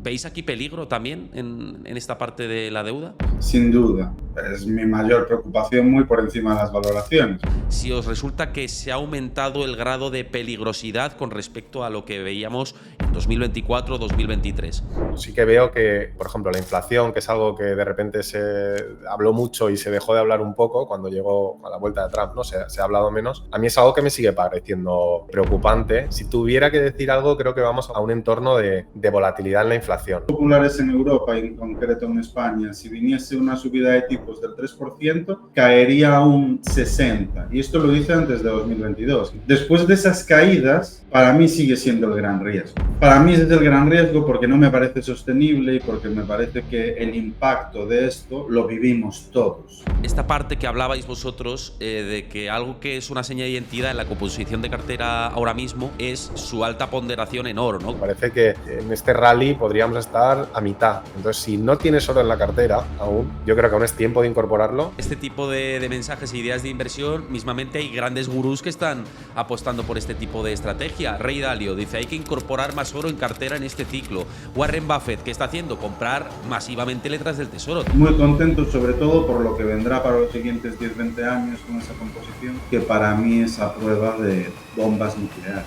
¿Veis aquí peligro también en esta parte de la deuda? Sin duda, es mi mayor preocupación, muy por encima de las valoraciones. Si os resulta que se ha aumentado el grado de peligrosidad con respecto a lo que veíamos en 2024 o 2023. Sí que veo que, por ejemplo, la inflación, que es algo que de repente se habló mucho y se dejó de hablar un poco cuando llegó a la vuelta de Trump, ¿no? Se ha hablado menos. A mí es algo que me sigue pareciendo preocupante. Si tuviera que decir algo, creo que vamos a un entorno de volatilidad en la inflación. Populares en Europa y en concreto en España, si viniese una subida de tipos del 3%, caería a un 60%. Y esto lo dice antes de 2022. Después de esas caídas, para mí sigue siendo el gran riesgo. Para mí es el gran riesgo porque no me parece sostenible y porque me parece que el impacto de esto lo vivimos todos. Esta parte que hablabais vosotros de que algo que es una seña de identidad en la composición de cartera ahora mismo es su alta ponderación en oro, ¿no? Parece que en este rally podríamos estar a mitad. Entonces, si no tienes oro en la cartera aún, yo creo que aún es tiempo de incorporarlo. Este tipo de mensajes e ideas de inversión, mismamente hay grandes gurús que están apostando por este tipo de estrategia. Ray Dalio dice, hay que incorporar más oro en cartera en este ciclo. Warren Buffett, ¿qué está haciendo? Comprar masivamente letras del tesoro. Muy contento, sobre todo por lo que vendrá para los siguientes 10-20 años con esa composición, que para mí es a prueba de bombas nucleares.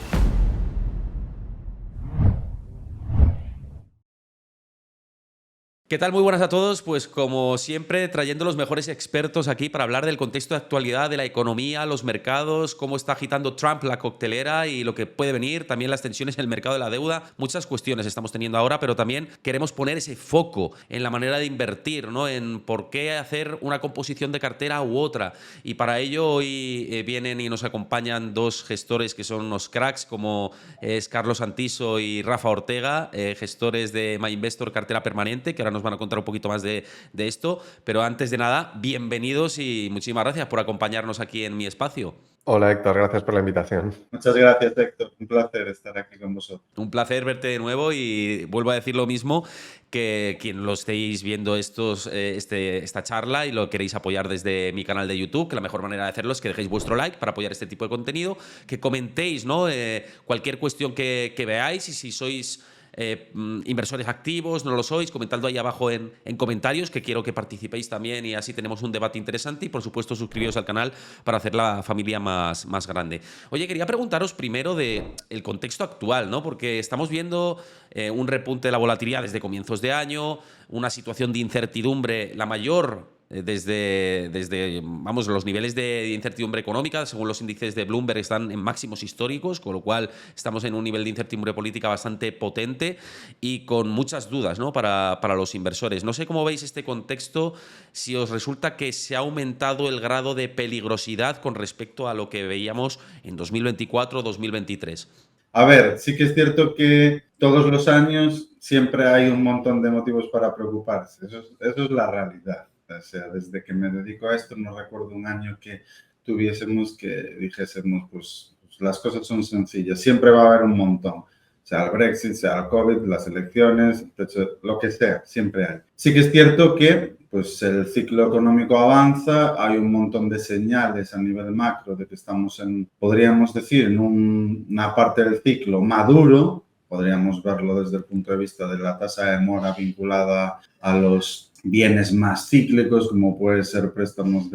¿Qué tal? Muy buenas a todos. Pues como siempre, trayendo los mejores expertos aquí para hablar del contexto de actualidad de la economía, los mercados, cómo está agitando Trump la coctelera y lo que puede venir, también las tensiones en el mercado de la deuda. Muchas cuestiones estamos teniendo ahora, pero también queremos poner ese foco en la manera de invertir, ¿no? En por qué hacer una composición de cartera u otra. Y para ello hoy vienen y nos acompañan dos gestores que son unos cracks, como es Carlos Antiso y Rafa Ortega, gestores de MyInvestor Cartera Permanente, que ahora nos van a contar un poquito más de esto, pero antes de nada, bienvenidos y muchísimas gracias por acompañarnos aquí en mi espacio. Hola Héctor, gracias por la invitación. Muchas gracias, Héctor. Un placer estar aquí con vosotros. Un placer verte de nuevo y vuelvo a decir lo mismo, que quien lo estéis viendo esta charla y lo queréis apoyar desde mi canal de YouTube, que la mejor manera de hacerlo es que dejéis vuestro like para apoyar este tipo de contenido, que comentéis, ¿no? Cualquier cuestión que veáis y si sois inversores activos, no lo sois, comentadlo ahí abajo en comentarios, que quiero que participéis también y así tenemos un debate interesante y por supuesto suscribiros al canal para hacer la familia más grande. Oye, quería preguntaros primero del contexto actual, ¿no? Porque estamos viendo un repunte de la volatilidad desde comienzos de año, una situación de incertidumbre, la mayor desde vamos, los niveles de incertidumbre económica, según los índices de Bloomberg, están en máximos históricos, con lo cual estamos en un nivel de incertidumbre política bastante potente y con muchas dudas, ¿no? para los inversores. No sé cómo veis este contexto, si os resulta que se ha aumentado el grado de peligrosidad con respecto a lo que veíamos en 2024 o 2023. A ver, sí que es cierto que todos los años siempre hay un montón de motivos para preocuparse. Eso es la realidad. O sea, desde que me dedico a esto no recuerdo un año que dijésemos, pues las cosas son sencillas. Siempre va a haber un montón. Sea el Brexit, sea el COVID, las elecciones, lo que sea, siempre hay. Sí que es cierto que pues, el ciclo económico avanza, hay un montón de señales a nivel macro de que estamos podríamos decir, en una parte del ciclo maduro. Podríamos verlo desde el punto de vista de la tasa de mora vinculada a los bienes más cíclicos, como puede ser préstamos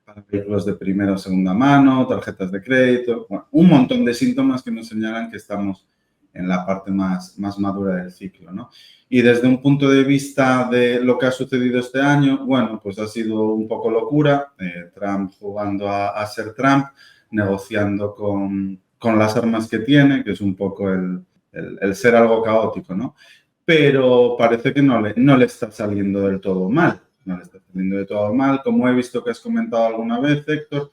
para vehículos de primera o segunda mano, tarjetas de crédito, bueno, un montón de síntomas que nos señalan que estamos en la parte más madura del ciclo, ¿no? Y desde un punto de vista de lo que ha sucedido este año, bueno, pues ha sido un poco locura, Trump jugando a ser Trump, negociando con las armas que tiene, que es un poco el ser algo caótico, ¿no? Pero parece que no le está saliendo del todo mal. No le está saliendo del todo mal. Como he visto que has comentado alguna vez, Héctor,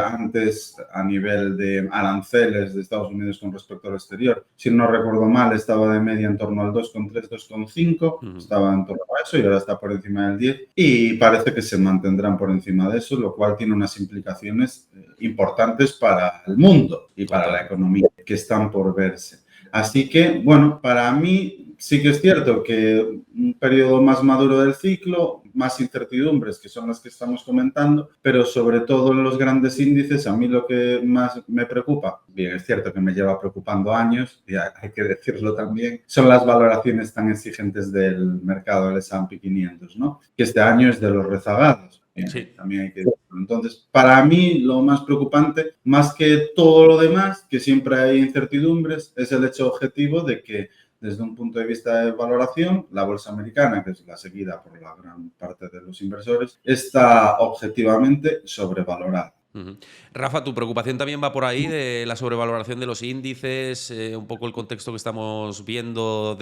antes a nivel de aranceles de Estados Unidos con respecto al exterior, si no recuerdo mal, estaba de media en torno al 2,3, 2,5, estaba en torno a eso y ahora está por encima del 10 y parece que se mantendrán por encima de eso, lo cual tiene unas implicaciones importantes para el mundo y para la economía que están por verse. Así que, bueno, para mí sí que es cierto que un periodo más maduro del ciclo, más incertidumbres, que son las que estamos comentando, pero sobre todo en los grandes índices, a mí lo que más me preocupa, bien, es cierto que me lleva preocupando años, y hay que decirlo también, son las valoraciones tan exigentes del mercado del S&P 500, ¿no? Que este año es de los rezagados. Bien, Sí. también hay que decirlo. Entonces, para mí, lo más preocupante, más que todo lo demás, que siempre hay incertidumbres, es el hecho objetivo de que, desde un punto de vista de valoración, la bolsa americana, que es la seguida por la gran parte de los inversores, está objetivamente sobrevalorada. Ujú. Rafa, ¿tu preocupación también va por ahí de la sobrevaloración de los índices, un poco el contexto que estamos viendo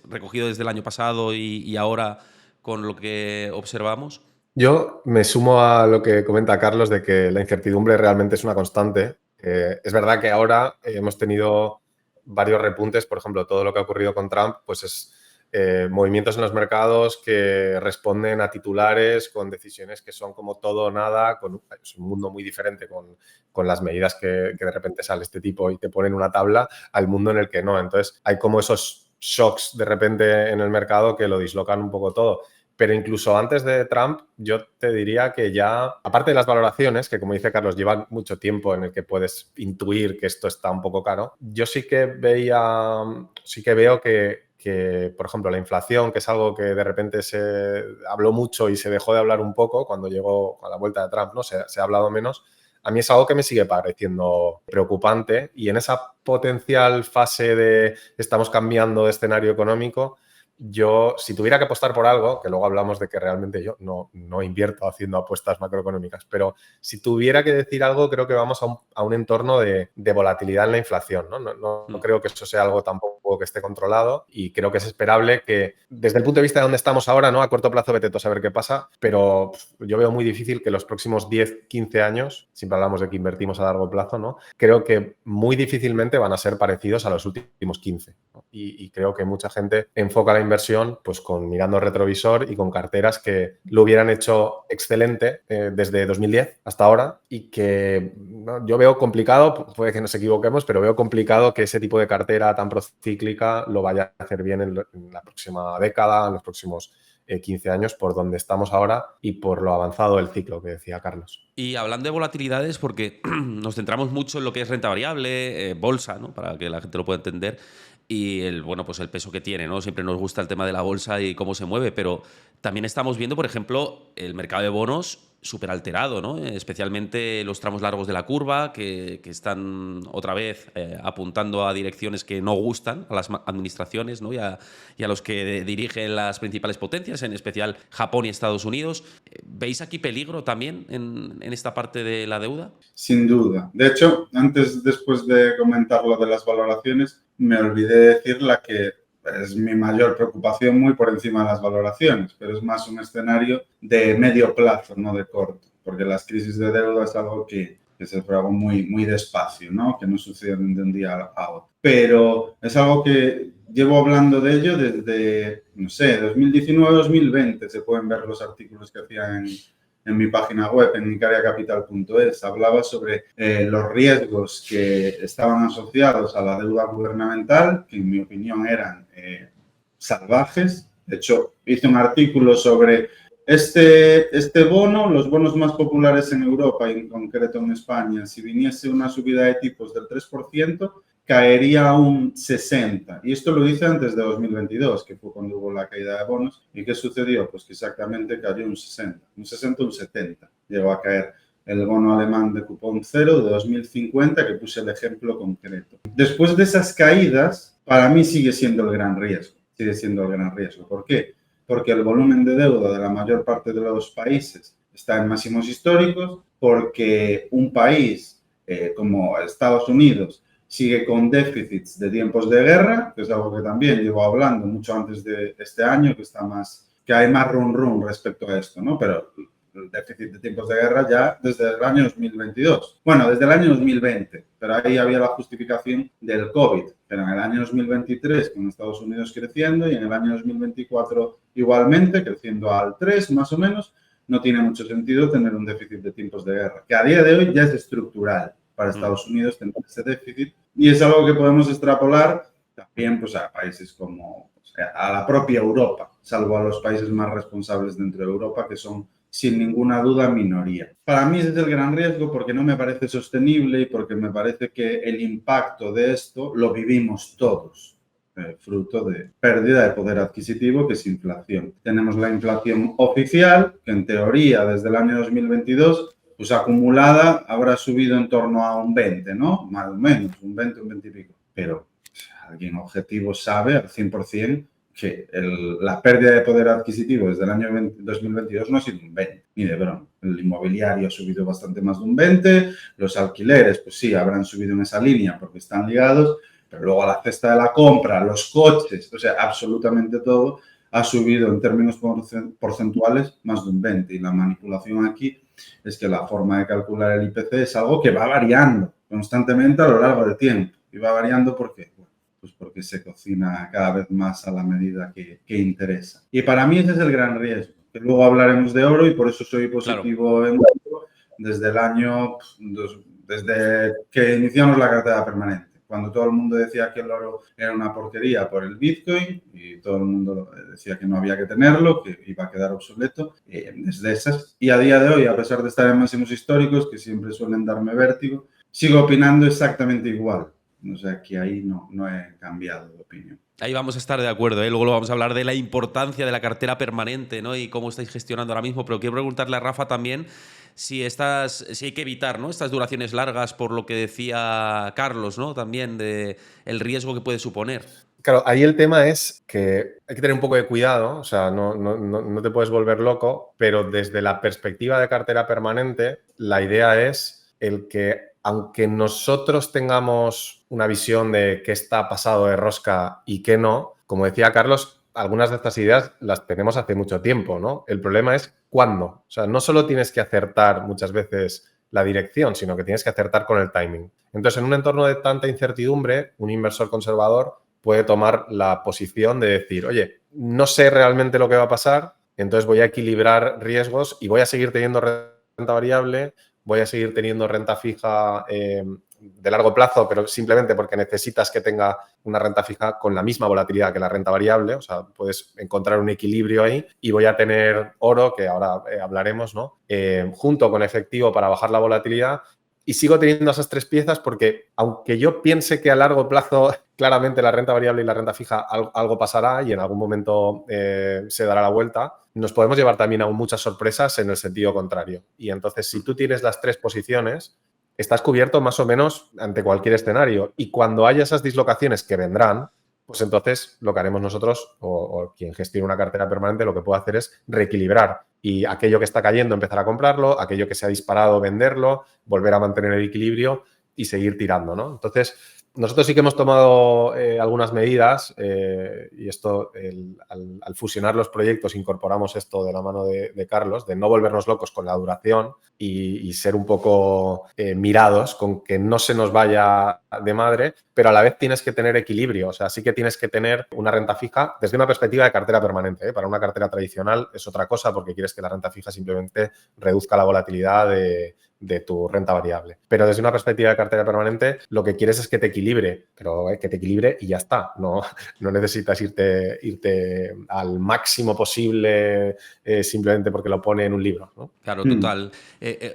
recogido desde el año pasado y ahora con lo que observamos? Yo me sumo a lo que comenta Carlos de que la incertidumbre realmente es una constante. Es verdad que ahora hemos tenido varios repuntes, por ejemplo, todo lo que ha ocurrido con Trump, pues es movimientos en los mercados que responden a titulares con decisiones que son como todo o nada, es un mundo muy diferente con las medidas que de repente sale este tipo y te ponen una tabla al mundo en el que no. Entonces hay como esos shocks de repente en el mercado que lo dislocan un poco todo. Pero incluso antes de Trump, yo te diría que ya, aparte de las valoraciones, que como dice Carlos, llevan mucho tiempo en el que puedes intuir que esto está un poco caro, yo sí que veo que, por ejemplo, la inflación, que es algo que de repente se habló mucho y se dejó de hablar un poco cuando llegó a la vuelta de Trump, ¿no? Se ha hablado menos. A mí es algo que me sigue pareciendo preocupante y en esa potencial fase de estamos cambiando de escenario económico, yo, si tuviera que apostar por algo, que luego hablamos de que realmente yo no invierto haciendo apuestas macroeconómicas, pero si tuviera que decir algo, creo que vamos a un entorno de volatilidad en la inflación, ¿no? No creo que eso sea algo tampoco que esté controlado y creo que es esperable que, desde el punto de vista de donde estamos ahora, ¿no? A corto plazo vete tú a saber qué pasa, pero yo veo muy difícil que los próximos 10, 15 años, siempre hablamos de que invertimos a largo plazo, ¿no? Creo que muy difícilmente van a ser parecidos a los últimos 15, ¿no? Y creo que mucha gente enfoca la inversión pues mirando retrovisor y con carteras que lo hubieran hecho excelente desde 2010 hasta ahora y que ¿no? Yo veo complicado, puede que nos equivoquemos, pero veo complicado que ese tipo de cartera tan procíclica lo vaya a hacer bien en la próxima década, en los próximos 15 años, por donde estamos ahora y por lo avanzado del ciclo que decía Carlos. Y hablando de volatilidades, porque nos centramos mucho en lo que es renta variable, bolsa, ¿no? Para que la gente lo pueda entender, y pues el peso que tiene, ¿no? Siempre nos gusta el tema de la bolsa y cómo se mueve, pero también estamos viendo, por ejemplo, el mercado de bonos súper alterado, ¿no? Especialmente los tramos largos de la curva, que están otra vez apuntando a direcciones que no gustan a las administraciones, ¿no? y a los que dirigen las principales potencias, en especial Japón y Estados Unidos. ¿Veis aquí peligro también en esta parte de la deuda? Sin duda. De hecho, después de comentar lo de las valoraciones, me olvidé de decir la que es mi mayor preocupación, muy por encima de las valoraciones, pero es más un escenario de medio plazo, no de corto, porque las crisis de deuda es algo que se prueba muy despacio, ¿no? Que no suceden de un día a otro. Pero es algo que llevo hablando de ello desde, no sé, 2019-2020. Se pueden ver los artículos que hacía en mi página web, en nicariacapital.es. Hablaba sobre los riesgos que estaban asociados a la deuda gubernamental, que en mi opinión eran salvajes. De hecho, hice un artículo sobre este bono, los bonos más populares en Europa y en concreto en España. Si viniese una subida de tipos del 3%, caería a un 60%. Y esto lo hice antes de 2022, que fue cuando hubo la caída de bonos. ¿Y qué sucedió? Pues que exactamente cayó un 60%, un 70%. Llegó a caer el bono alemán de cupón cero de 2050, que puse el ejemplo concreto. Después de esas caídas, para mí sigue siendo el gran riesgo. Sigue siendo el gran riesgo. ¿Por qué? Porque el volumen de deuda de la mayor parte de los países está en máximos históricos, porque un país como Estados Unidos sigue con déficits de tiempos de guerra, que es algo que también llevo hablando mucho antes de este año, que hay más run respecto a esto, ¿no? Pero el déficit de tiempos de guerra ya desde el año 2022. Bueno, desde el año 2020, pero ahí había la justificación del COVID. Pero en el año 2023, con Estados Unidos creciendo, y en el año 2024 igualmente, creciendo al 3 más o menos, no tiene mucho sentido tener un déficit de tiempos de guerra, que a día de hoy ya es estructural para Estados Unidos tener ese déficit, y es algo que podemos extrapolar también pues, a países como a la propia Europa, salvo a los países más responsables dentro de Europa, que son sin ninguna duda minoría. Para mí ese es el gran riesgo porque no me parece sostenible y porque me parece que el impacto de esto lo vivimos todos, fruto de pérdida de poder adquisitivo, que es inflación. Tenemos la inflación oficial, que en teoría desde el año 2022, pues acumulada habrá subido en torno a un 20, ¿no? Más o menos, un 20, un 20 y pico. Pero alguien objetivo sabe al 100% que la pérdida de poder adquisitivo desde el año 2022 no ha sido un 20, ni de broma. El inmobiliario ha subido bastante más de un 20, los alquileres, pues sí, habrán subido en esa línea porque están ligados, pero luego a la cesta de la compra, los coches, o sea, absolutamente todo ha subido en términos porcentuales más de un 20. Y la manipulación aquí es que la forma de calcular el IPC es algo que va variando constantemente a lo largo del tiempo. Y va variando porque porque se cocina cada vez más a la medida que interesa. Y para mí ese es el gran riesgo. Que luego hablaremos de oro y por eso soy positivo claro. En oro desde el año, desde que iniciamos la cartera permanente. Cuando todo el mundo decía que el oro era una porquería por el Bitcoin y todo el mundo decía que no había que tenerlo, que iba a quedar obsoleto, desde esas. Y a día de hoy, a pesar de estar en máximos históricos, que siempre suelen darme vértigo, sigo opinando exactamente igual. O sea, que ahí no he cambiado de opinión. Ahí vamos a estar de acuerdo, ¿eh? Luego vamos a hablar de la importancia de la cartera permanente, ¿no? Y cómo estáis gestionando ahora mismo. Pero quiero preguntarle a Rafa también si hay que evitar, ¿no?, estas duraciones largas por lo que decía Carlos, ¿no?, también de el riesgo que puede suponer. Claro, ahí el tema es que hay que tener un poco de cuidado, o sea, no te puedes volver loco, pero desde la perspectiva de cartera permanente, la idea es el que, aunque nosotros tengamos una visión de qué está pasado de rosca y qué no, como decía Carlos, algunas de estas ideas las tenemos hace mucho tiempo, ¿no? El problema es cuándo. O sea, no solo tienes que acertar muchas veces la dirección, sino que tienes que acertar con el timing. Entonces, en un entorno de tanta incertidumbre, un inversor conservador puede tomar la posición de decir, oye, no sé realmente lo que va a pasar, entonces voy a equilibrar riesgos y voy a seguir teniendo renta variable, voy a seguir teniendo renta fija de largo plazo, pero simplemente porque necesitas que tenga una renta fija con la misma volatilidad que la renta variable. O sea, puedes encontrar un equilibrio ahí y voy a tener oro, que ahora hablaremos, ¿no?, junto con efectivo para bajar la volatilidad. Y sigo teniendo esas tres piezas porque, aunque yo piense que a largo plazo claramente la renta variable y la renta fija algo pasará y en algún momento se dará la vuelta, nos podemos llevar también a muchas sorpresas en el sentido contrario. Y entonces, si tú tienes las tres posiciones, estás cubierto más o menos ante cualquier escenario. Y cuando haya esas dislocaciones que vendrán, pues entonces lo que haremos nosotros o quien gestione una cartera permanente lo que puede hacer es reequilibrar y aquello que está cayendo empezar a comprarlo, aquello que se ha disparado venderlo, volver a mantener el equilibrio y seguir tirando, ¿no? Entonces, nosotros sí que hemos tomado algunas medidas y esto, al fusionar los proyectos, incorporamos esto de la mano de Carlos, de no volvernos locos con la duración y ser un poco mirados con que no se nos vaya de madre, pero a la vez tienes que tener equilibrio. O sea, sí que tienes que tener una renta fija desde una perspectiva de cartera permanente, ¿eh? Para una cartera tradicional es otra cosa porque quieres que la renta fija simplemente reduzca la volatilidad de tu renta variable. Pero desde una perspectiva de cartera permanente, lo que quieres es que te equilibre, pero que te equilibre y ya está. No necesitas irte al máximo posible simplemente porque lo pone en un libro, ¿no? Claro, total.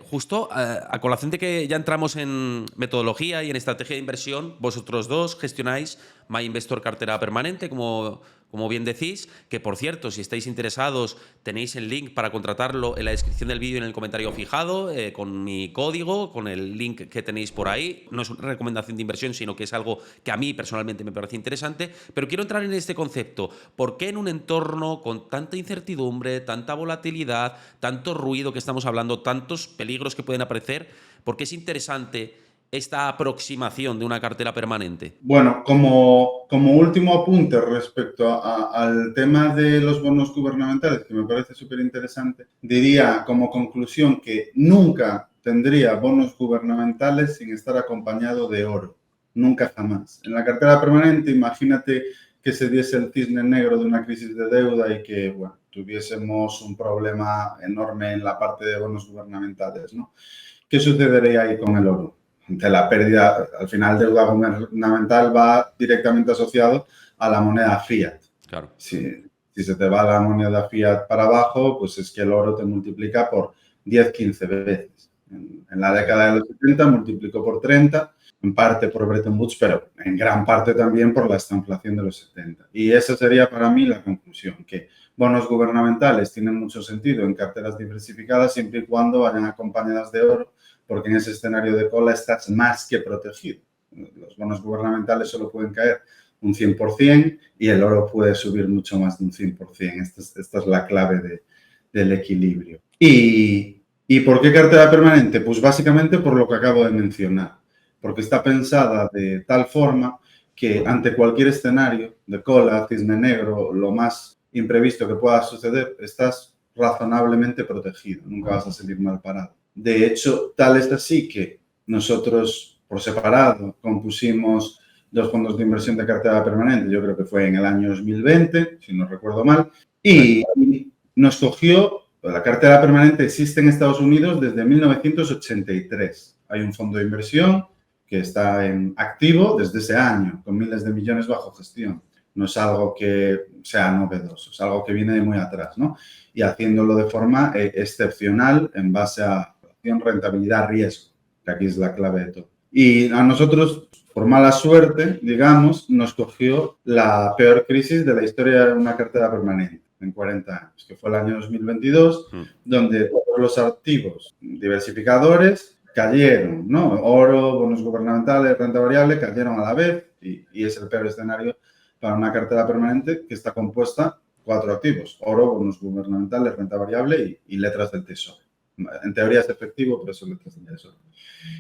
Justo a colación de que ya entramos en metodología y en estrategia de inversión, vosotros dos gestionáis My Investor Cartera Permanente, como bien decís, que por cierto, si estáis interesados, tenéis el link para contratarlo en la descripción del vídeo y en el comentario fijado, con mi código, con el link que tenéis por ahí. No es una recomendación de inversión, sino que es algo que a mí personalmente me parece interesante, pero quiero entrar en este concepto. ¿Por qué en un entorno con tanta incertidumbre, tanta volatilidad, tanto ruido que estamos hablando, tantos peligros que pueden aparecer, por qué es interesante esta aproximación de una cartera permanente? Bueno, como último apunte respecto al tema de los bonos gubernamentales, que me parece súper interesante, diría como conclusión que nunca tendría bonos gubernamentales sin estar acompañado de oro. Nunca jamás. En la cartera permanente, imagínate que se diese el cisne negro de una crisis de deuda y que, bueno, tuviésemos un problema enorme en la parte de bonos gubernamentales, ¿no? ¿Qué sucedería ahí con el oro? De la pérdida, al final, deuda gubernamental va directamente asociado a la moneda fiat. Claro. Si se te va la moneda fiat para abajo, pues es que el oro te multiplica por 10, 15 veces. En la década de los 70 multiplicó por 30, en parte por Bretton Woods, pero en gran parte también por la estanflación de los 70. Y esa sería para mí la conclusión, que bonos gubernamentales tienen mucho sentido en carteras diversificadas siempre y cuando vayan acompañadas de oro, porque en ese escenario de cola estás más que protegido. Los bonos gubernamentales solo pueden caer un 100% y el oro puede subir mucho más de un 100%. Esta es la clave del equilibrio. ¿Y por qué cartera permanente? Pues básicamente por lo que acabo de mencionar, porque está pensada de tal forma que ante cualquier escenario de cola, cisne negro, lo más imprevisto que pueda suceder, estás razonablemente protegido, nunca vas a salir mal parado. De hecho, tal es así que nosotros, por separado, compusimos 2 fondos de inversión de cartera permanente, yo creo que fue en el año 2020, si no recuerdo mal, y nos cogió, la cartera permanente existe en Estados Unidos desde 1983. Hay un fondo de inversión que está en activo desde ese año, con miles de millones bajo gestión. No es algo que sea novedoso, es algo que viene de muy atrás, ¿no? Y haciéndolo de forma excepcional en base a rentabilidad-riesgo, que aquí es la clave de todo. Y a nosotros, por mala suerte, digamos, nos cogió la peor crisis de la historia de una cartera permanente en 40 años, que fue el año 2022, donde todos los activos diversificadores cayeron, ¿no? Oro, bonos gubernamentales, renta variable, cayeron a la vez y es el peor escenario para una cartera permanente que está compuesta 4 activos, oro, bonos gubernamentales, renta variable y letras del tesoro. En teoría es efectivo, pero son letras del tesoro.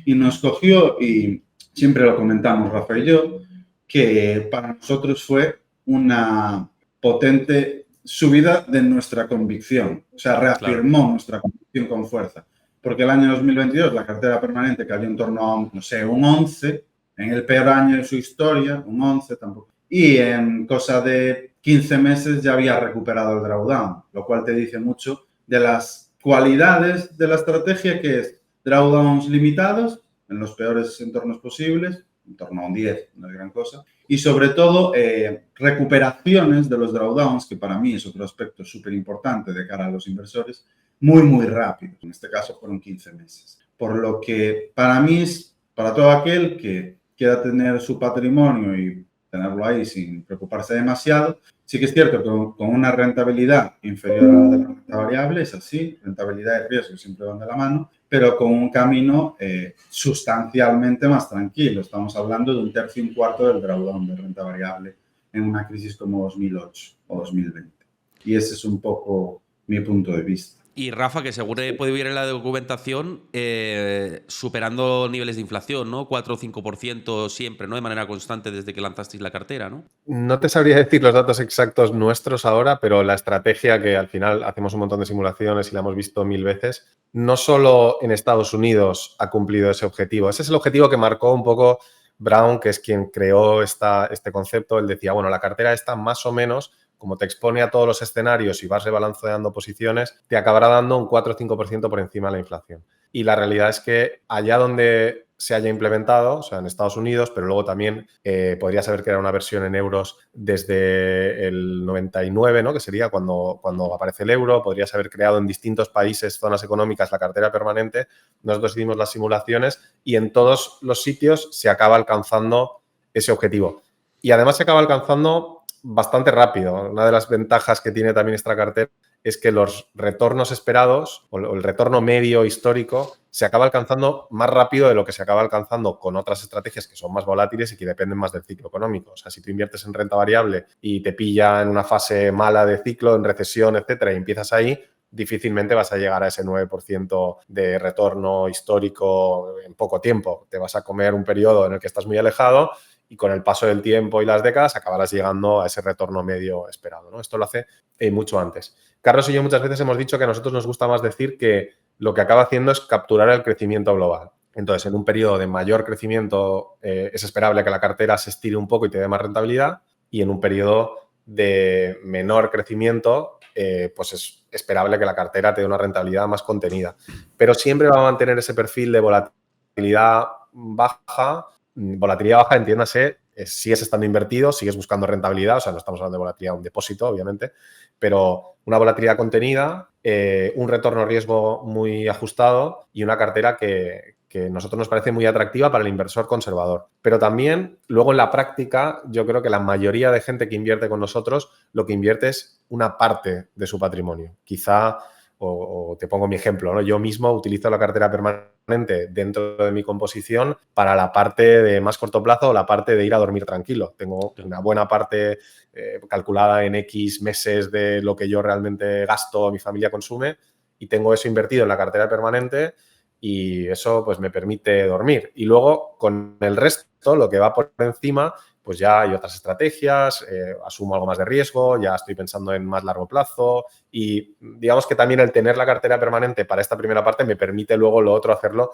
Y nos cogió, y siempre lo comentamos Rafa y yo, que para nosotros fue una potente subida de nuestra convicción. O sea, reafirmó nuestra convicción con fuerza. Porque el año 2022 la cartera permanente cayó en torno a, no sé, un 11, en el peor año de su historia, un 11 tampoco. Y en cosa de 15 meses ya había recuperado el drawdown, lo cual te dice mucho de las cualidades de la estrategia, que es drawdowns limitados en los peores entornos posibles, en torno a un 10, no es gran cosa, y sobre todo recuperaciones de los drawdowns, que para mí es otro aspecto súper importante de cara a los inversores, muy, muy rápidos. En este caso fueron 15 meses. Por lo que para mí es, para todo aquel que quiera tener su patrimonio y tenerlo ahí sin preocuparse demasiado, sí que es cierto que con una rentabilidad inferior a la de la renta variable, es así, rentabilidad y riesgo siempre van de la mano, pero con un camino sustancialmente más tranquilo. Estamos hablando de un tercio y un cuarto del drawdown de renta variable en una crisis como 2008 o 2020. Y ese es un poco mi punto de vista. Y Rafa, que seguro que puede ver en la documentación superando niveles de inflación, ¿no? 4 o 5% siempre, ¿no? De manera constante desde que lanzasteis la cartera, ¿no? No te sabría decir los datos exactos nuestros ahora, pero la estrategia, que al final hacemos un montón de simulaciones y la hemos visto 1000 veces, no solo en Estados Unidos ha cumplido ese objetivo. Ese es el objetivo que marcó un poco Brown, que es quien creó este concepto. Él decía, bueno, la cartera está más o menos, como te expone a todos los escenarios y vas rebalanceando posiciones, te acabará dando un 4 o 5% por encima de la inflación. Y la realidad es que allá donde se haya implementado, o sea, en Estados Unidos, pero luego también podría saber que era una versión en euros desde el 99, ¿no? Que sería cuando aparece el euro, podrías haber creado en distintos países, zonas económicas, la cartera permanente. Nosotros hicimos las simulaciones y en todos los sitios se acaba alcanzando ese objetivo. Y además se acaba alcanzando bastante rápido. Una de las ventajas que tiene también esta cartera es que los retornos esperados o el retorno medio histórico se acaba alcanzando más rápido de lo que se acaba alcanzando con otras estrategias que son más volátiles y que dependen más del ciclo económico. O sea, si tú inviertes en renta variable y te pilla en una fase mala de ciclo, en recesión, etcétera, y empiezas ahí, difícilmente vas a llegar a ese 9% de retorno histórico en poco tiempo. Te vas a comer un periodo en el que estás muy alejado y con el paso del tiempo y las décadas acabarás llegando a ese retorno medio esperado, ¿no? Esto lo hace mucho antes. Carlos y yo muchas veces hemos dicho que a nosotros nos gusta más decir que lo que acaba haciendo es capturar el crecimiento global. Entonces, en un periodo de mayor crecimiento es esperable que la cartera se estire un poco y te dé más rentabilidad, y en un periodo de menor crecimiento pues es esperable que la cartera te dé una rentabilidad más contenida. Pero siempre va a mantener ese perfil de volatilidad baja. Volatilidad baja, entiéndase, sigues estando invertido, sigues buscando rentabilidad, o sea, no estamos hablando de volatilidad, un depósito, obviamente, pero una volatilidad contenida, un retorno riesgo muy ajustado y una cartera que a nosotros nos parece muy atractiva para el inversor conservador. Pero también, luego en la práctica, yo creo que la mayoría de gente que invierte con nosotros lo que invierte es una parte de su patrimonio. Quizá, o te pongo mi ejemplo, ¿no? Yo mismo utilizo la cartera permanente dentro de mi composición para la parte de más corto plazo o la parte de ir a dormir tranquilo. Tengo una buena parte calculada en X meses de lo que yo realmente gasto o mi familia consume y tengo eso invertido en la cartera permanente y eso pues me permite dormir. Y luego con el resto, lo que va por encima, pues ya hay otras estrategias, asumo algo más de riesgo, ya estoy pensando en más largo plazo y digamos que también el tener la cartera permanente para esta primera parte me permite luego lo otro hacerlo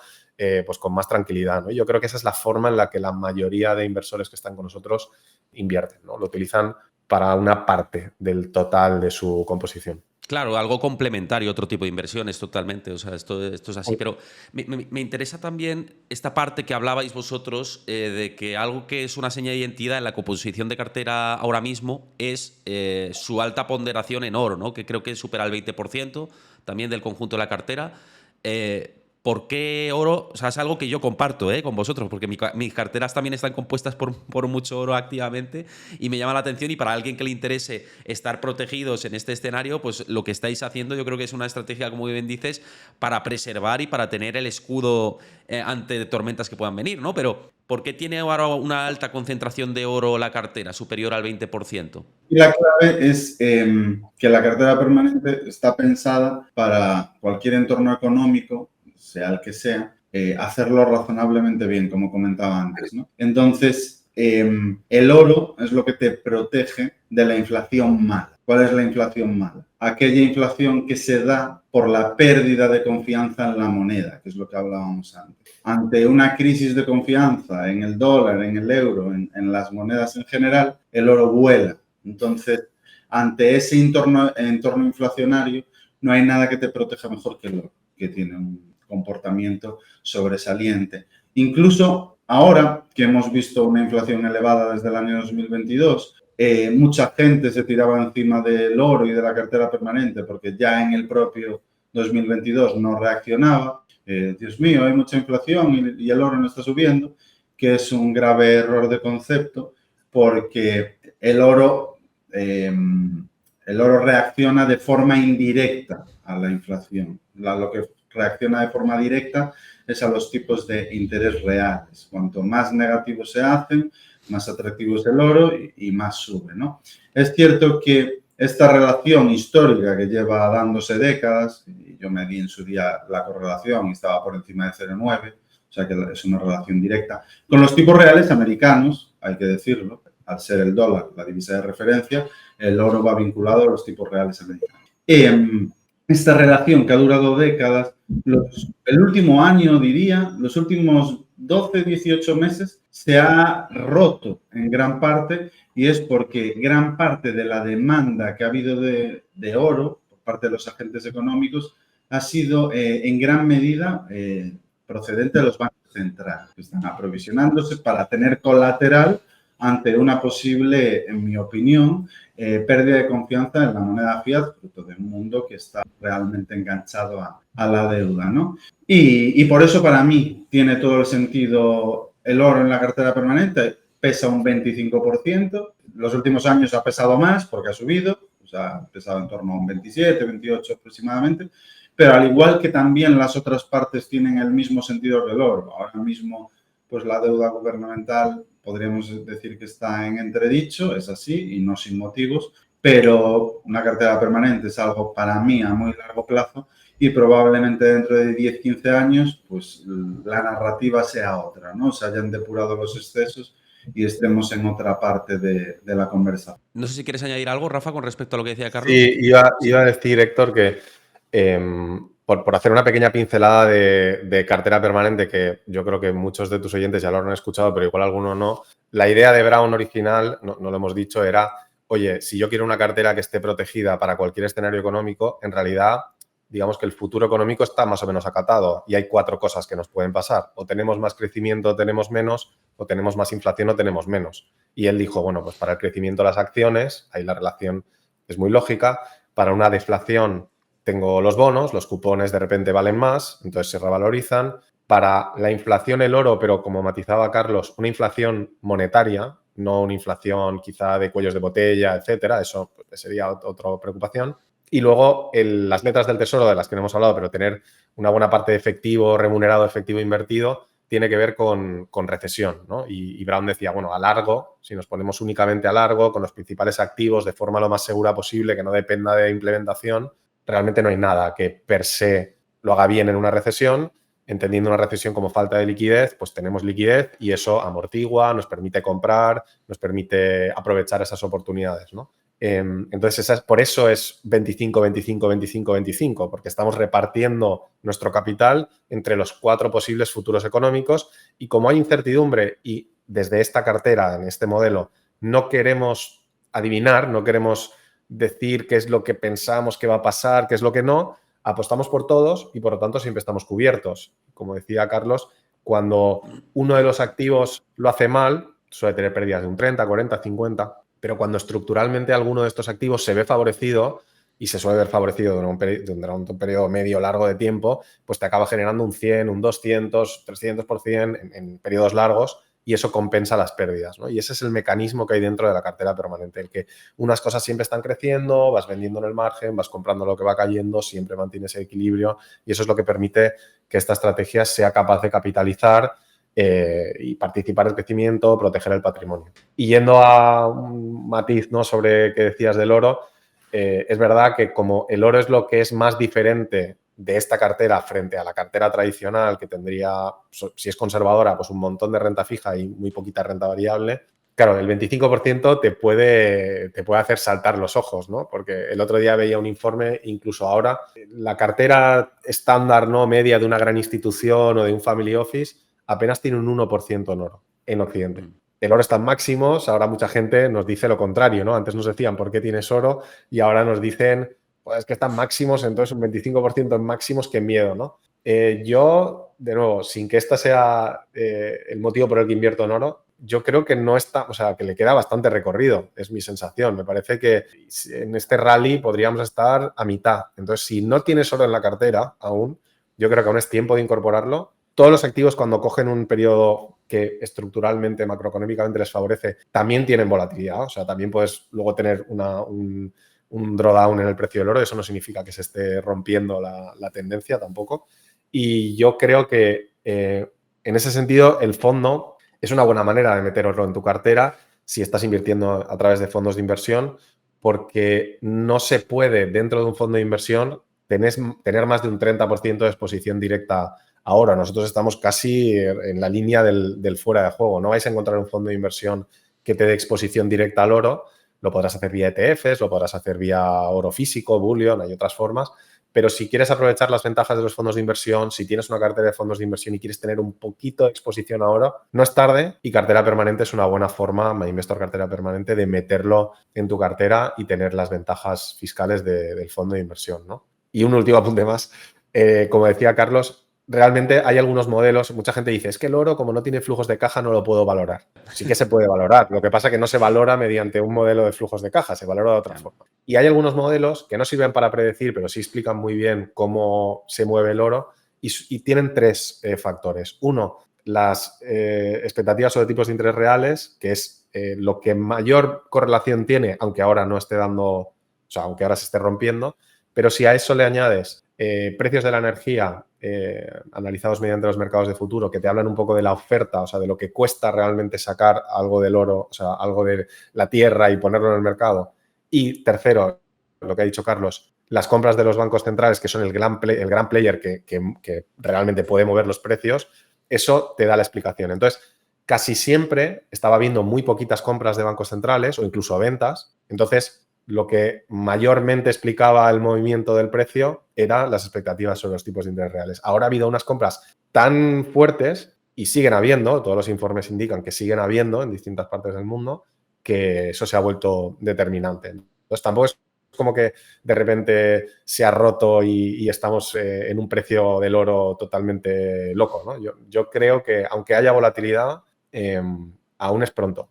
pues con más tranquilidad, ¿no? Yo creo que esa es la forma en la que la mayoría de inversores que están con nosotros invierten, ¿no? Lo utilizan para una parte del total de su composición. Claro, algo complementario, otro tipo de inversiones totalmente. O sea, esto es así. Pero me interesa también esta parte que hablabais vosotros de que algo que es una seña de identidad en la composición de cartera ahora mismo es su alta ponderación en oro, ¿no? Que creo que supera el 20% también del conjunto de la cartera. ¿Por qué oro? O sea, es algo que yo comparto con vosotros, porque mis carteras también están compuestas por mucho oro activamente y me llama la atención. Y para alguien que le interese estar protegidos en este escenario, pues lo que estáis haciendo yo creo que es una estrategia, como bien dices, para preservar y para tener el escudo ante tormentas que puedan venir, ¿no? Pero ¿por qué tiene ahora una alta concentración de oro la cartera, superior al 20%? Y la clave es que la cartera permanente está pensada para cualquier entorno económico, sea el que sea, hacerlo razonablemente bien, como comentaba antes, ¿no? Entonces, el oro es lo que te protege de la inflación mala. ¿Cuál es la inflación mala? Aquella inflación que se da por la pérdida de confianza en la moneda, que es lo que hablábamos antes. Ante una crisis de confianza en el dólar, en el euro, en las monedas en general, el oro vuela. Entonces, ante ese entorno inflacionario, no hay nada que te proteja mejor que el oro, que tiene un comportamiento sobresaliente. Incluso ahora que hemos visto una inflación elevada desde el año 2022, mucha gente se tiraba encima del oro y de la cartera permanente porque ya en el propio 2022 no reaccionaba. Dios mío, hay mucha inflación y el oro no está subiendo, que es un grave error de concepto porque el oro reacciona de forma indirecta a la inflación. Lo que reacciona de forma directa es a los tipos de interés reales. Cuanto más negativos se hacen, más atractivo es el oro y más sube, ¿no? Es cierto que esta relación histórica que lleva dándose décadas, y yo medí en su día la correlación y estaba por encima de 0,9, o sea que es una relación directa, con los tipos reales americanos, hay que decirlo, al ser el dólar la divisa de referencia, el oro va vinculado a los tipos reales americanos. Esta relación que ha durado décadas, el último año, diría, los últimos 12, 18 meses, se ha roto en gran parte y es porque gran parte de la demanda que ha habido de oro por parte de los agentes económicos ha sido en gran medida procedente de los bancos centrales, que están aprovisionándose para tener colateral ante una posible, en mi opinión, pérdida de confianza en la moneda fiat, fruto de un mundo que está realmente enganchado a la deuda, ¿no? Y por eso para mí tiene todo el sentido el oro en la cartera permanente, pesa un 25%, los últimos años ha pesado más porque ha subido, o sea, ha pesado en torno a un 27, 28 aproximadamente, pero al igual que también las otras partes tienen el mismo sentido del oro. Ahora mismo, pues la deuda gubernamental podríamos decir que está en entredicho, es así y no sin motivos, pero una cartera permanente es algo para mí a muy largo plazo y probablemente dentro de 10, 15 años pues la narrativa sea otra, ¿no? Se hayan depurado los excesos y estemos en otra parte de la conversación. No sé si quieres añadir algo, Rafa, con respecto a lo que decía Carlos. Sí, iba a decir, Héctor, que por hacer una pequeña pincelada de cartera permanente, que yo creo que muchos de tus oyentes ya lo han escuchado, pero igual algunos no, la idea de Brown original, no lo hemos dicho, era, oye, si yo quiero una cartera que esté protegida para cualquier escenario económico, en realidad digamos que el futuro económico está más o menos acatado y hay 4 cosas que nos pueden pasar. O tenemos más crecimiento o tenemos menos, o tenemos más inflación o tenemos menos. Y él dijo, bueno, pues para el crecimiento las acciones, ahí la relación es muy lógica. Para una deflación tengo los bonos, los cupones de repente valen más, entonces se revalorizan. Para la inflación el oro, pero como matizaba Carlos, una inflación monetaria, no una inflación quizá de cuellos de botella, etcétera, eso sería otra preocupación. Y luego las letras del tesoro de las que no hemos hablado, pero tener una buena parte de efectivo remunerado, efectivo invertido, tiene que ver con recesión, ¿no? Y Brown decía, bueno, a largo, si nos ponemos únicamente a largo, con los principales activos de forma lo más segura posible, que no dependa de implementación, realmente no hay nada que per se lo haga bien en una recesión. Entendiendo una recesión como falta de liquidez, pues tenemos liquidez y eso amortigua, nos permite comprar, nos permite aprovechar esas oportunidades, ¿no? Entonces, por eso es 25, 25, 25, 25, porque estamos repartiendo nuestro capital entre los 4 posibles futuros económicos y como hay incertidumbre y desde esta cartera, en este modelo, no queremos adivinar, no queremos decir qué es lo que pensamos que va a pasar, qué es lo que no, apostamos por todos y por lo tanto siempre estamos cubiertos. Como decía Carlos, cuando uno de los activos lo hace mal, suele tener pérdidas de un 30, 40, 50, pero cuando estructuralmente alguno de estos activos se ve favorecido y se suele ver favorecido durante un periodo medio largo de tiempo, pues te acaba generando un 100, un 200, 300% en periodos largos y eso compensa las pérdidas, ¿no? Y ese es el mecanismo que hay dentro de la cartera permanente, el que unas cosas siempre están creciendo, vas vendiendo en el margen, vas comprando lo que va cayendo, siempre mantienes ese equilibrio y eso es lo que permite que esta estrategia sea capaz de capitalizar y participar en el crecimiento, proteger el patrimonio. Y yendo a un matiz, ¿no?, sobre qué decías del oro, es verdad que como el oro es lo que es más diferente de esta cartera frente a la cartera tradicional que tendría, si es conservadora, pues un montón de renta fija y muy poquita renta variable, claro, el 25% te puede hacer saltar los ojos, ¿no? Porque el otro día veía un informe, incluso ahora, la cartera estándar, ¿no?, media de una gran institución o de un family office apenas tiene un 1% en oro en Occidente. El oro está en máximos, ahora mucha gente nos dice lo contrario, ¿no? Antes nos decían ¿por qué tienes oro? Y ahora nos dicen pues es que están máximos, entonces un 25% en máximos, qué miedo, ¿no? Yo, de nuevo, sin que este sea el motivo por el que invierto en oro, yo creo que no está, o sea, que le queda bastante recorrido, es mi sensación. Me parece que en este rally podríamos estar a mitad. Entonces, si no tienes oro en la cartera aún, yo creo que aún es tiempo de incorporarlo. Todos los activos, cuando cogen un periodo que estructuralmente, macroeconómicamente les favorece, también tienen volatilidad. O sea, también puedes luego tener un drawdown en el precio del oro. Eso no significa que se esté rompiendo la tendencia tampoco. Y yo creo que en ese sentido el fondo es una buena manera de meter oro en tu cartera si estás invirtiendo a través de fondos de inversión, porque no se puede dentro de un fondo de inversión tener más de un 30% de exposición directa a oro. Nosotros estamos casi en la línea del fuera de juego. No vais a encontrar un fondo de inversión que te dé exposición directa al oro. Lo podrás hacer vía ETFs, lo podrás hacer vía oro físico, bullion, hay otras formas. Pero si quieres aprovechar las ventajas de los fondos de inversión, si tienes una cartera de fondos de inversión y quieres tener un poquito de exposición a oro, no es tarde y cartera permanente es una buena forma, MyInvestor Cartera Permanente, de meterlo en tu cartera y tener las ventajas fiscales del fondo de inversión, ¿no? Y un último apunte más. Como decía Carlos, realmente hay algunos modelos, mucha gente dice, es que el oro como no tiene flujos de caja no lo puedo valorar. Sí que se puede valorar, lo que pasa es que no se valora mediante un modelo de flujos de caja, se valora de otra forma. Y hay algunos modelos que no sirven para predecir, pero sí explican muy bien cómo se mueve el oro y tienen 3 factores. Uno, las expectativas sobre tipos de interés reales, que es lo que mayor correlación tiene, aunque ahora no esté dando, o sea, aunque ahora se esté rompiendo, pero si a eso le añades precios de la energía analizados mediante los mercados de futuro que te hablan un poco de la oferta, o sea, de lo que cuesta realmente sacar algo del oro, o sea, algo de la tierra y ponerlo en el mercado. Y tercero, lo que ha dicho Carlos, las compras de los bancos centrales, que son el gran player que realmente puede mover los precios, eso te da la explicación. Entonces, casi siempre estaba habiendo muy poquitas compras de bancos centrales o incluso ventas. Entonces, lo que mayormente explicaba el movimiento del precio eran las expectativas sobre los tipos de interés reales. Ahora ha habido unas compras tan fuertes y siguen habiendo, todos los informes indican que siguen habiendo en distintas partes del mundo, que eso se ha vuelto determinante. Entonces tampoco es como que de repente se ha roto y estamos en un precio del oro totalmente loco, ¿no? Yo creo que aunque haya volatilidad, aún es pronto.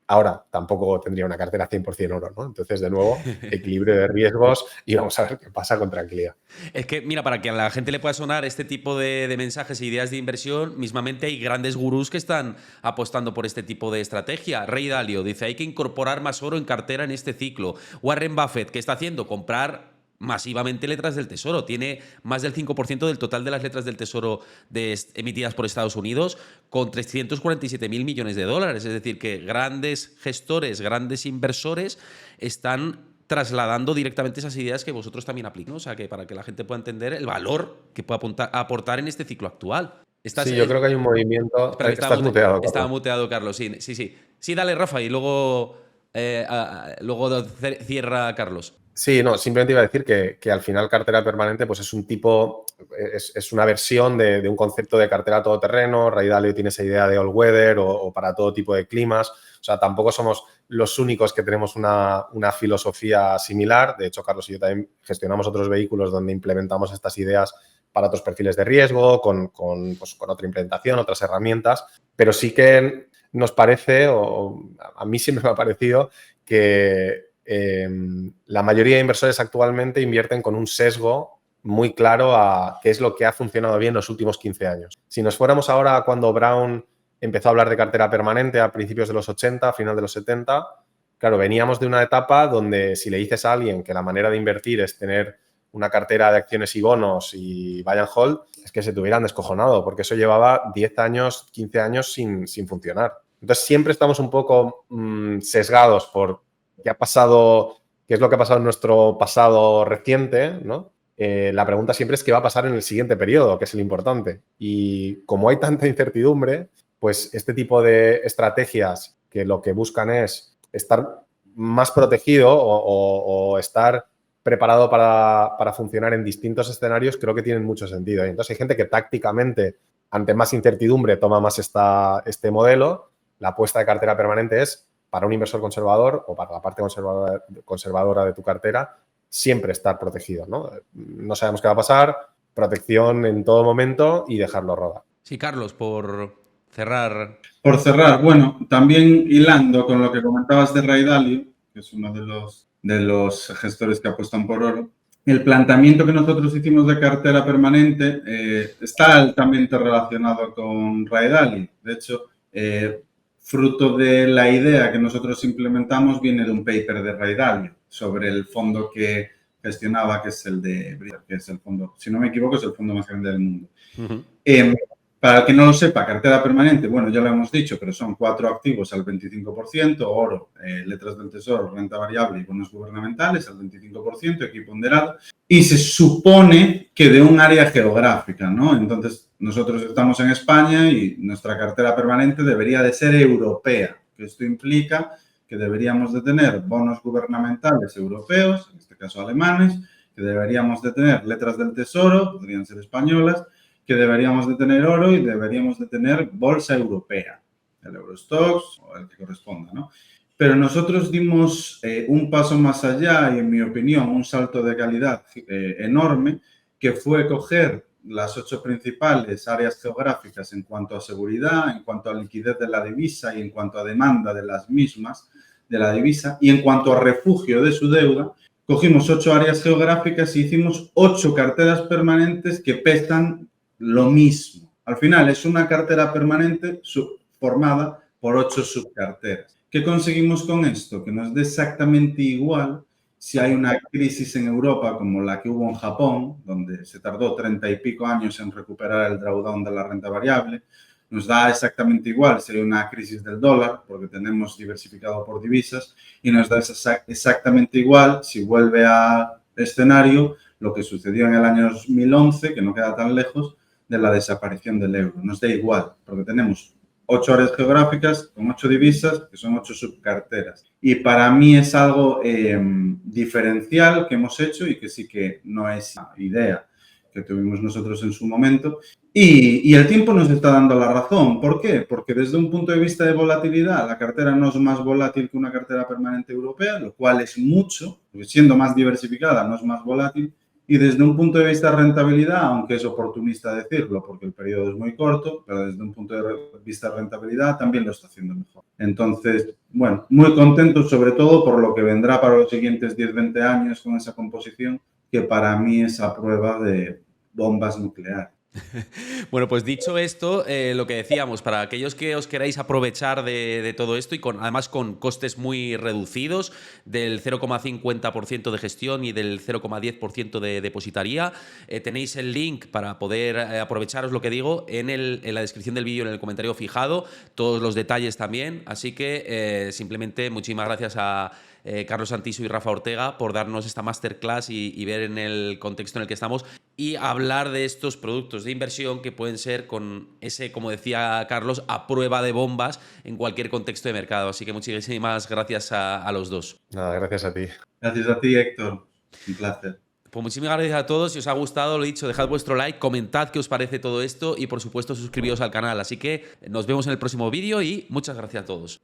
Ahora, tampoco tendría una cartera 100% oro, ¿no? Entonces, de nuevo, equilibrio de riesgos y vamos a ver qué pasa con tranquilidad. Es que, mira, para que a la gente le pueda sonar este tipo de mensajes e ideas de inversión, mismamente hay grandes gurús que están apostando por este tipo de estrategia. Ray Dalio dice, hay que incorporar más oro en cartera en este ciclo. Warren Buffett, ¿qué está haciendo? Comprar masivamente letras del Tesoro. Tiene más del 5% del total de las letras del Tesoro emitidas por Estados Unidos, con 347.000 millones de dólares. Es decir, que grandes gestores, grandes inversores están trasladando directamente esas ideas que vosotros también aplicáis, ¿no? O sea, que para que la gente pueda entender el valor que puede aportar en este ciclo actual. Sí, yo creo que hay un movimiento... Espera, que Estás muteado, Carlos. Estaba muteado, Carlos. Sí. Sí, dale, Rafa, y luego cierra Carlos. Sí, no, simplemente iba a decir que al final cartera permanente pues es un tipo, es una versión de un concepto de cartera todoterreno. Ray Dalio tiene esa idea de all weather o para todo tipo de climas. O sea, tampoco somos los únicos que tenemos una filosofía similar. De hecho, Carlos y yo también gestionamos otros vehículos donde implementamos estas ideas para otros perfiles de riesgo, con otra implementación, otras herramientas. Pero sí que nos parece, o a mí siempre me ha parecido, que la mayoría de inversores actualmente invierten con un sesgo muy claro a qué es lo que ha funcionado bien los últimos 15 años. Si nos fuéramos ahora a cuando Brown empezó a hablar de cartera permanente a principios de los 80, a final de los 70, claro, veníamos de una etapa donde si le dices a alguien que la manera de invertir es tener una cartera de acciones y bonos y buy and hold, es que se te hubieran descojonado, porque eso llevaba 10 años, 15 años sin funcionar. Entonces siempre estamos un poco sesgados por qué ha pasado, qué es lo que ha pasado en nuestro pasado reciente, ¿no? La pregunta siempre es qué va a pasar en el siguiente periodo, que es lo importante. Y como hay tanta incertidumbre, pues este tipo de estrategias que lo que buscan es estar más protegido o estar preparado para funcionar en distintos escenarios, creo que tienen mucho sentido. Entonces hay gente que tácticamente, ante más incertidumbre, toma más este modelo. La apuesta de cartera permanente es para un inversor conservador o para la parte conservadora de tu cartera, siempre estar protegido, ¿no? No sabemos qué va a pasar, protección en todo momento y dejarlo rodar. Sí, Carlos, por cerrar. Por cerrar, bueno, también hilando con lo que comentabas de Ray Dalio, que es uno de los gestores que apuestan por oro, el planteamiento que nosotros hicimos de cartera permanente está altamente relacionado con Ray Dalio. De hecho, fruto de la idea que nosotros implementamos viene de un paper de Ray Dalio sobre el fondo que gestionaba, que es el de Bridger, que es el fondo, si no me equivoco, es el fondo más grande del mundo. Para el que no lo sepa, cartera permanente, bueno, ya lo hemos dicho, pero son 4 activos al 25%, oro, letras del tesoro, renta variable y bonos gubernamentales al 25%, equiponderado, y se supone que de un área geográfica, ¿no? Entonces, nosotros estamos en España y nuestra cartera permanente debería de ser europea, que esto implica que deberíamos de tener bonos gubernamentales europeos, en este caso alemanes, que deberíamos de tener letras del tesoro, podrían ser españolas, que deberíamos de tener oro y deberíamos de tener bolsa europea, el Eurostoxx o el que corresponda, ¿no? Pero nosotros dimos un paso más allá y, en mi opinión, un salto de calidad enorme, que fue coger las 8 principales áreas geográficas en cuanto a seguridad, en cuanto a liquidez de la divisa y en cuanto a demanda de las mismas, de la divisa, y en cuanto a refugio de su deuda. Cogimos 8 áreas geográficas y hicimos 8 carteras permanentes que pesan lo mismo. Al final es una cartera permanente formada por 8 subcarteras. ¿Qué conseguimos con esto? Que nos dé exactamente igual si hay una crisis en Europa como la que hubo en Japón, donde se tardó 30 y pico años en recuperar el drawdown de la renta variable. Nos da exactamente igual si hay una crisis del dólar, porque tenemos diversificado por divisas, y nos da exactamente igual si vuelve a escenario lo que sucedió en el año 2011, que no queda tan lejos, de la desaparición del euro. Nos da igual, porque tenemos 8 áreas geográficas con 8 divisas, que son 8 subcarteras. Y para mí es algo diferencial que hemos hecho y que sí que no es una idea que tuvimos nosotros en su momento. Y el tiempo nos está dando la razón. ¿Por qué? Porque desde un punto de vista de volatilidad, la cartera no es más volátil que una cartera permanente europea, lo cual es mucho, porque siendo más diversificada no es más volátil. Y desde un punto de vista de rentabilidad, aunque es oportunista decirlo porque el periodo es muy corto, pero desde un punto de vista de rentabilidad también lo está haciendo mejor. Entonces, bueno, muy contento sobre todo por lo que vendrá para los siguientes 10-20 años con esa composición, que para mí es a prueba de bombas nucleares. Bueno, pues dicho esto, lo que decíamos, para aquellos que os queráis aprovechar de todo esto y además con costes muy reducidos, del 0,50% de gestión y del 0,10% de depositaría, tenéis el link para poder aprovecharos lo que digo en la descripción del vídeo, en el comentario fijado, todos los detalles también. Así que simplemente muchísimas gracias a Carlos Santiso y Rafa Ortega por darnos esta masterclass y ver en el contexto en el que estamos y hablar de estos productos de inversión que pueden ser con ese, como decía Carlos, a prueba de bombas en cualquier contexto de mercado. Así que muchísimas gracias a los dos. Nada, gracias a ti. Gracias a ti, Héctor. Un placer. Pues muchísimas gracias a todos. Si os ha gustado, lo dicho, dejad vuestro like, comentad qué os parece todo esto y por supuesto suscribíos al canal. Así que nos vemos en el próximo vídeo y muchas gracias a todos.